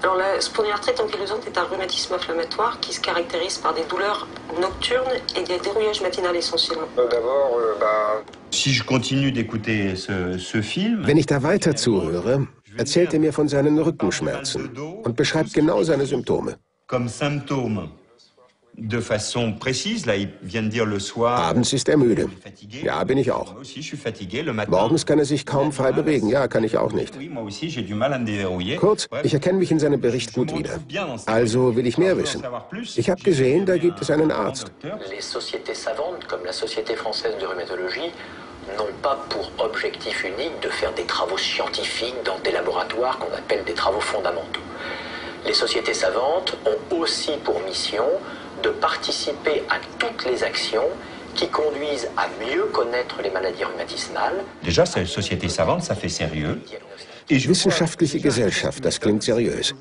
[SPEAKER 10] Alors la spondylarthrite ankylosante est un rhumatisme inflammatoire qui se caractérise par des douleurs nocturnes et des dérouillages matinales essentiellement.
[SPEAKER 9] D'abord,
[SPEAKER 1] Wenn ich da weiter zuhöre, erzählt er mir von seinen Rückenschmerzen und beschreibt genau seine Symptome. Abends ist er müde. Ja, bin ich auch. Morgens kann er sich kaum frei bewegen. Ja, kann ich auch nicht. Kurz, ich erkenne mich in seinem Bericht gut wieder. Also will ich mehr wissen. Ich habe gesehen, da gibt es einen Arzt.
[SPEAKER 11] Les sociétés savantes, comme la Société française de rhumatologie, n'ont pas pour objectif unique de faire des travaux scientifiques dans des laboratoires qu'on appelle des travaux fondamentaux. Les sociétés savantes ont aussi pour mission de participer à toutes les actions qui conduisent à mieux connaître les maladies rhumatismales.
[SPEAKER 15] Déjà, cette société savante, ça fait sérieux.
[SPEAKER 1] Wissenschaftliche Gesellschaft, das klingt seriös.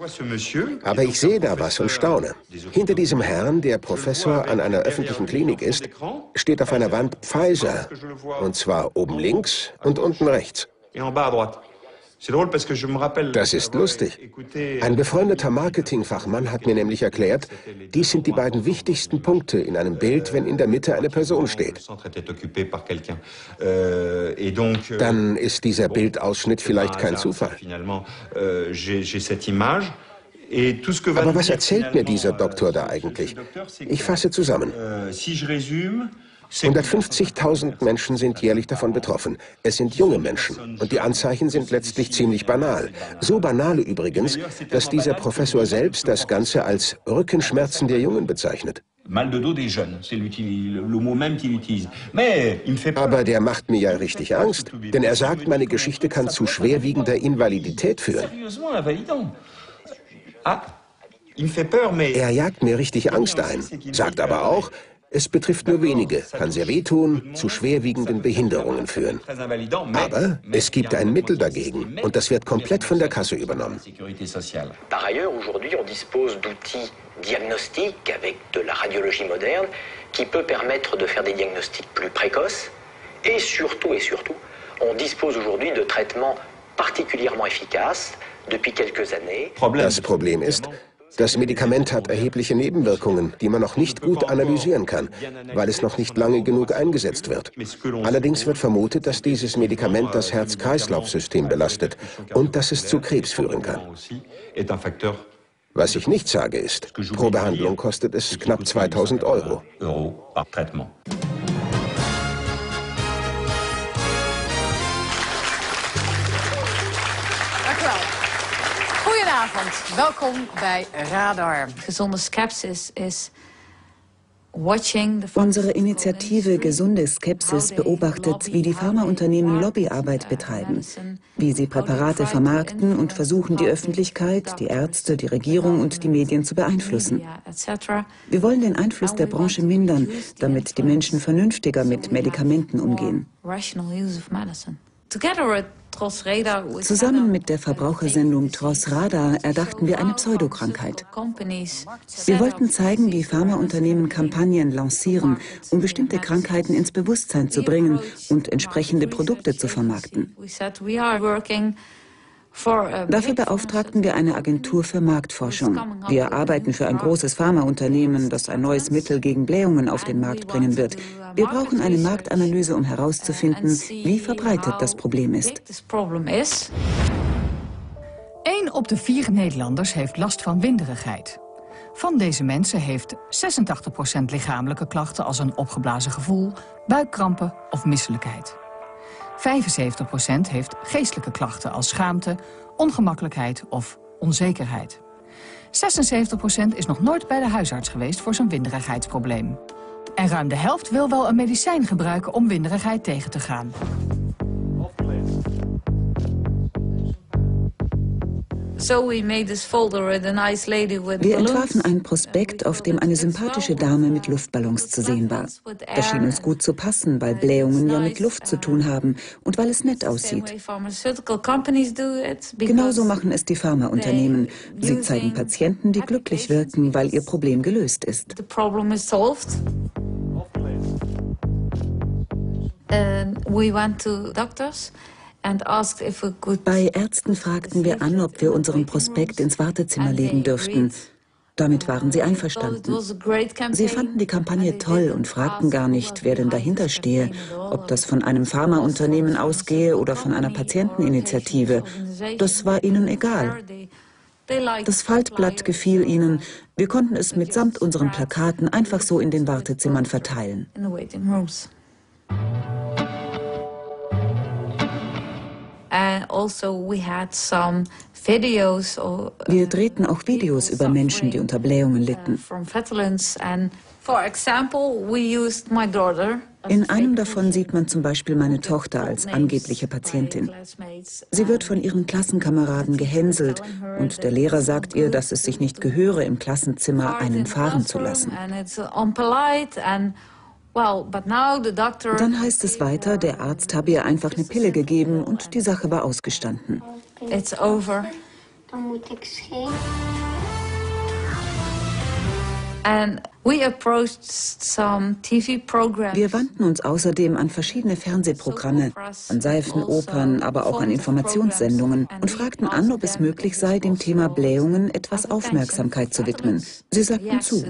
[SPEAKER 1] Aber ich sehe da was und staune. Hinter diesem Herrn, der Professor an einer öffentlichen Klinik ist, steht auf einer Wand Pfizer. Und zwar oben links und unten rechts. Das ist lustig. Ein befreundeter Marketingfachmann hat mir nämlich erklärt, dies sind die beiden wichtigsten Punkte in einem Bild, wenn in der Mitte eine Person steht. Dann ist dieser Bildausschnitt vielleicht kein Zufall. Aber was erzählt mir dieser Doktor da eigentlich? Ich fasse zusammen. 150.000 Menschen sind jährlich davon betroffen. Es sind junge Menschen und die Anzeichen sind letztlich ziemlich banal. So banal übrigens, dass dieser Professor selbst das Ganze als Rückenschmerzen der Jungen bezeichnet. Aber der macht mir ja richtig Angst, denn er sagt, meine Geschichte kann zu schwerwiegender Invalidität führen. Er jagt mir richtig Angst ein, sagt aber auch, es betrifft nur wenige, kann sehr wehtun, zu schwerwiegenden Behinderungen führen. Aber es gibt ein Mittel dagegen und das wird komplett von der Kasse übernommen.
[SPEAKER 11] Par ailleurs, aujourd'hui, on dispose d'outils diagnostiques avec de la radiologie moderne qui peut permettre de faire des diagnostics plus précoces et surtout, on dispose aujourd'hui de traitements particulièrement efficaces depuis quelques années.
[SPEAKER 1] Das Problem ist, das Medikament hat erhebliche Nebenwirkungen, die man noch nicht gut analysieren kann, weil es noch nicht lange genug eingesetzt wird. Allerdings wird vermutet, dass dieses Medikament das Herz-Kreislauf-System belastet und dass es zu Krebs führen kann. Was ich nicht sage ist, pro Behandlung kostet es knapp 2.000 €.
[SPEAKER 25] Goedenavond, welkom bij Radar. Gezonde Skepsis is
[SPEAKER 24] Unsere Initiative Gesunde Skepsis beobachtet, wie die Pharmaunternehmen Lobbyarbeit betreiben, wie sie Präparate vermarkten und versuchen, die Öffentlichkeit, die Ärzte, die Regierung und die Medien zu beeinflussen. Wir wollen den Einfluss der Branche mindern, damit die Menschen vernünftiger mit Medikamenten umgehen. Zusammen mit der Verbrauchersendung TROS Radar erdachten wir eine Pseudokrankheit. Wir wollten zeigen, wie Pharmaunternehmen Kampagnen lancieren, um bestimmte Krankheiten ins Bewusstsein zu bringen und entsprechende Produkte zu vermarkten. Dafür beauftragten wir eine Agentur für Marktforschung. Wir arbeiten für ein großes Pharmaunternehmen, das ein neues Mittel gegen Blähungen auf den Markt bringen wird. Wir brauchen eine Marktanalyse, um herauszufinden, wie verbreitet das Problem ist.
[SPEAKER 7] 1 op de 4 Nederlanders heeft last van winderigheid. Van deze mensen heeft 86% lichamelijke klachten als een opgeblazen gevoel, buikkrampen of misselijkheid. 75% heeft geestelijke klachten als schaamte, ongemakkelijkheid of onzekerheid. 76% is nog nooit bij de huisarts geweest voor zijn winderigheidsprobleem. En ruim de helft wil wel een medicijn gebruiken om winderigheid tegen te gaan.
[SPEAKER 24] Wir entwarfen einen Prospekt, auf dem eine sympathische Dame mit Luftballons zu sehen war. Das schien uns gut zu passen, weil Blähungen ja mit Luft zu tun haben und weil es nett aussieht. Genauso machen es die Pharmaunternehmen. Sie zeigen Patienten, die glücklich wirken, weil ihr Problem gelöst ist. Bei Ärzten fragten wir an, ob wir unseren Prospekt ins Wartezimmer legen dürften. Damit waren sie einverstanden. Sie fanden die Kampagne toll und fragten gar nicht, wer denn dahinter stehe, ob das von einem Pharmaunternehmen ausgehe oder von einer Patienteninitiative. Das war ihnen egal. Das Faltblatt gefiel ihnen. Wir konnten es mitsamt unseren Plakaten einfach so in den Wartezimmern verteilen. Wir drehten auch Videos über Menschen, die unter Blähungen litten. In einem davon sieht man zum Beispiel meine Tochter als angebliche Patientin. Sie wird von ihren Klassenkameraden gehänselt und der Lehrer sagt ihr, dass es sich nicht gehöre, im Klassenzimmer einen fahren zu lassen. Dann heißt es weiter, der Arzt habe ihr einfach eine Pille gegeben und die Sache war ausgestanden.
[SPEAKER 10] It's over.
[SPEAKER 24] Wir wandten uns außerdem an verschiedene Fernsehprogramme, an Seifenopern, aber auch an Informationssendungen und fragten an, ob es möglich sei, dem Thema Blähungen etwas Aufmerksamkeit zu widmen. Sie sagten zu.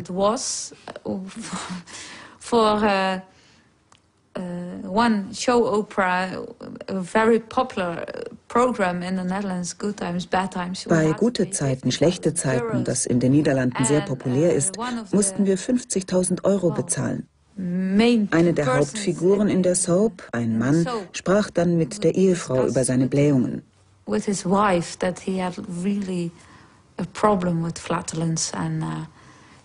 [SPEAKER 10] One show opera, a very popular program in the Netherlands, Good Times, Bad Times.
[SPEAKER 24] Bei Gute Zeiten, Schlechte Zeiten, das in den Niederlanden sehr populär ist, mussten wir 50.000 € bezahlen. Eine der Hauptfiguren in der Soap, ein Mann, sprach dann mit der Ehefrau über seine Blähungen.
[SPEAKER 10] With his wife, that he had really a problem with flatulence and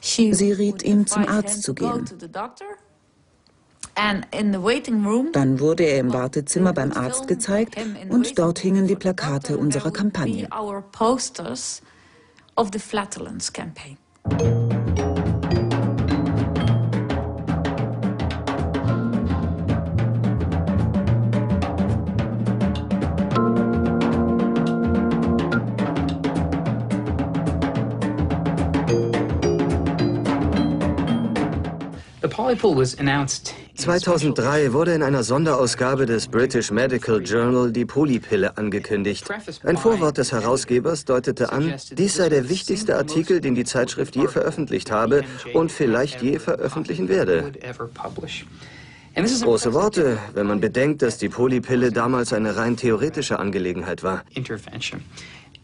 [SPEAKER 24] sie riet ihm, zum Arzt zu gehen. Dann wurde er im Wartezimmer beim Arzt gezeigt und dort hingen die Plakate unserer Kampagne.
[SPEAKER 14] The polypill was announced
[SPEAKER 17] 2003 wurde in einer Sonderausgabe des British Medical Journal die Polypille angekündigt. Ein Vorwort des Herausgebers deutete an, dies sei der wichtigste Artikel, den die Zeitschrift je veröffentlicht habe und vielleicht je veröffentlichen werde. Große Worte, wenn man bedenkt, dass die Polypille damals eine rein theoretische Angelegenheit war.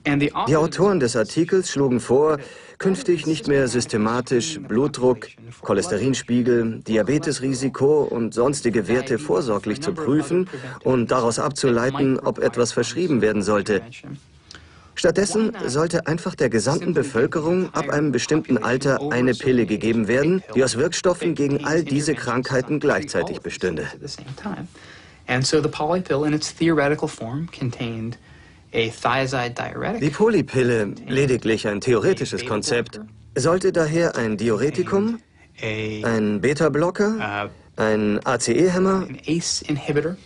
[SPEAKER 17] Die Autoren des Artikels schlugen vor, künftig nicht mehr systematisch Blutdruck, Cholesterinspiegel, Diabetesrisiko und sonstige Werte vorsorglich zu prüfen und daraus abzuleiten, ob etwas verschrieben werden sollte. Stattdessen sollte einfach der gesamten Bevölkerung ab einem bestimmten Alter eine Pille gegeben werden, die aus Wirkstoffen gegen all diese Krankheiten gleichzeitig bestünde. Die Polypille, lediglich ein theoretisches Konzept, sollte daher ein Diuretikum, ein Beta-Blocker, ein ACE-Hämmer,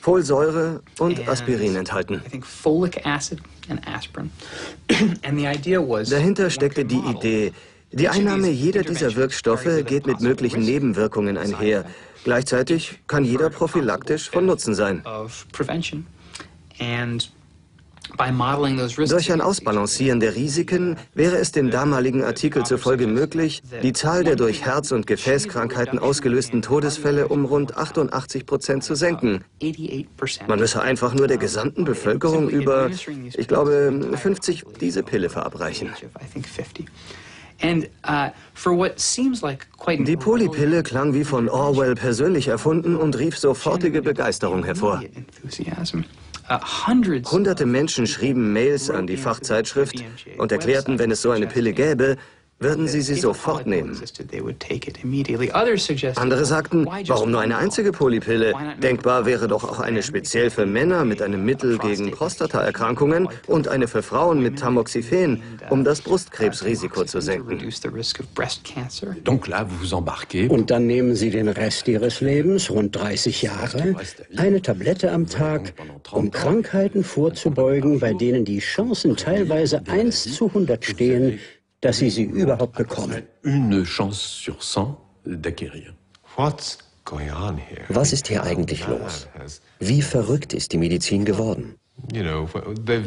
[SPEAKER 17] Folsäure und Aspirin enthalten. Dahinter steckte die Idee, die Einnahme jeder dieser Wirkstoffe geht mit möglichen Nebenwirkungen einher. Gleichzeitig kann jeder prophylaktisch von Nutzen sein. Durch ein Ausbalancieren der Risiken wäre es dem damaligen Artikel zufolge möglich, die Zahl der durch Herz- und Gefäßkrankheiten ausgelösten Todesfälle um rund 88% zu senken. Man müsse einfach nur der gesamten Bevölkerung über, ich glaube, 50 diese Pille verabreichen. Die Polypille klang wie von Orwell persönlich erfunden und rief sofortige Begeisterung hervor. Hunderte Menschen schrieben Mails an die Fachzeitschrift und erklärten, wenn es so eine Pille gäbe, würden sie sofort nehmen. Andere sagten, warum nur eine einzige Polypille? Denkbar wäre doch auch eine speziell für Männer mit einem Mittel gegen Prostataerkrankungen und eine für Frauen mit Tamoxifen, um das Brustkrebsrisiko zu senken.
[SPEAKER 22] Und dann nehmen Sie den Rest Ihres Lebens, rund 30 Jahre, eine Tablette am Tag, um Krankheiten vorzubeugen, bei denen die Chancen teilweise 1 zu 100 stehen, dass Sie überhaupt bekommen.
[SPEAKER 4] Was ist hier eigentlich los? Wie verrückt ist die Medizin geworden?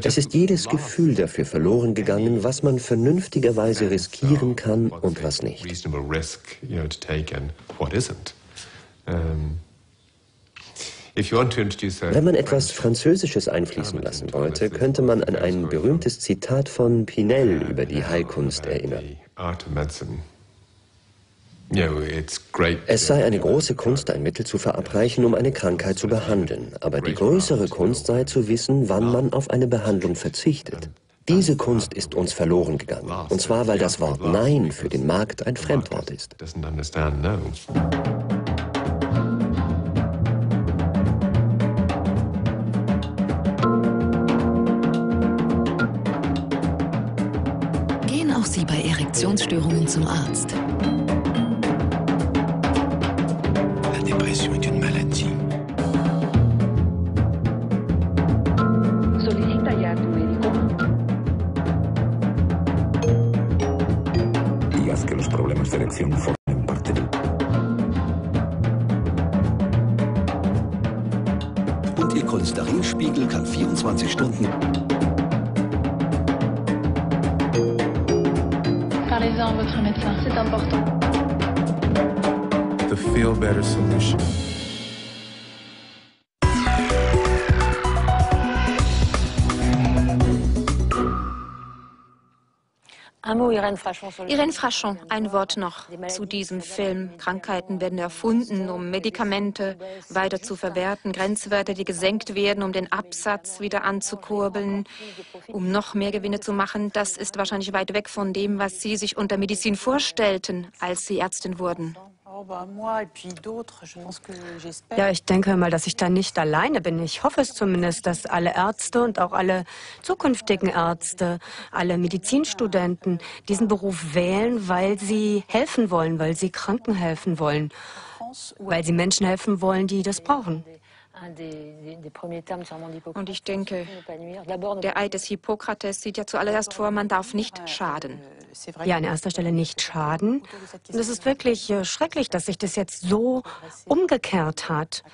[SPEAKER 4] Es ist jedes Gefühl dafür verloren gegangen, was man vernünftigerweise riskieren kann und was nicht. Wenn man etwas Französisches einfließen lassen wollte, könnte man an ein berühmtes Zitat von Pinel über die Heilkunst erinnern. Es sei eine große Kunst, ein Mittel zu verabreichen, um eine Krankheit zu behandeln. Aber die größere Kunst sei zu wissen, wann man auf eine Behandlung verzichtet. Diese Kunst ist uns verloren gegangen. Und zwar, weil das Wort Nein für den Markt ein Fremdwort ist.
[SPEAKER 3] Gehen auch Sie bei Erektionsstörungen zum Arzt.
[SPEAKER 8] La dépression est une maladie.
[SPEAKER 13] Solicita ya a tu médico.
[SPEAKER 8] Y haz que los problemas de erección formen parte del... Und Ihr Cholesterinspiegel kann 24 Stunden...
[SPEAKER 13] Parlez-en à votre médecin, c'est important.
[SPEAKER 20] The Feel Better Solution.
[SPEAKER 18] Irène Frachon, ein Wort noch zu diesem Film. Krankheiten werden erfunden, um Medikamente weiter zu verwerten, Grenzwerte, die gesenkt werden, um den Absatz wieder anzukurbeln, um noch mehr Gewinne zu machen. Das ist wahrscheinlich weit weg von dem, was Sie sich unter Medizin vorstellten, als Sie Ärztin wurden.
[SPEAKER 19] Ja, ich denke mal, dass ich da nicht alleine bin. Ich hoffe es zumindest, dass alle Ärzte und auch alle zukünftigen Ärzte, alle Medizinstudenten diesen Beruf wählen, weil sie helfen wollen, weil sie Kranken helfen wollen, weil sie Menschen helfen wollen, die das brauchen.
[SPEAKER 18] Und ich denke, der Eid des Hippokrates sieht ja zuallererst vor, man darf nicht schaden.
[SPEAKER 19] Ja, an erster Stelle nicht schaden. Und es ist wirklich schrecklich, dass sich das jetzt so umgekehrt hat.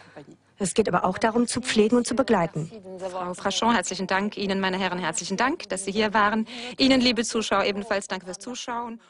[SPEAKER 19] Es geht aber auch darum, zu pflegen und zu begleiten.
[SPEAKER 18] Frau Frachon, herzlichen Dank. Ihnen, meine Herren, herzlichen Dank, dass Sie hier waren. Ihnen, liebe Zuschauer, ebenfalls danke fürs Zuschauen.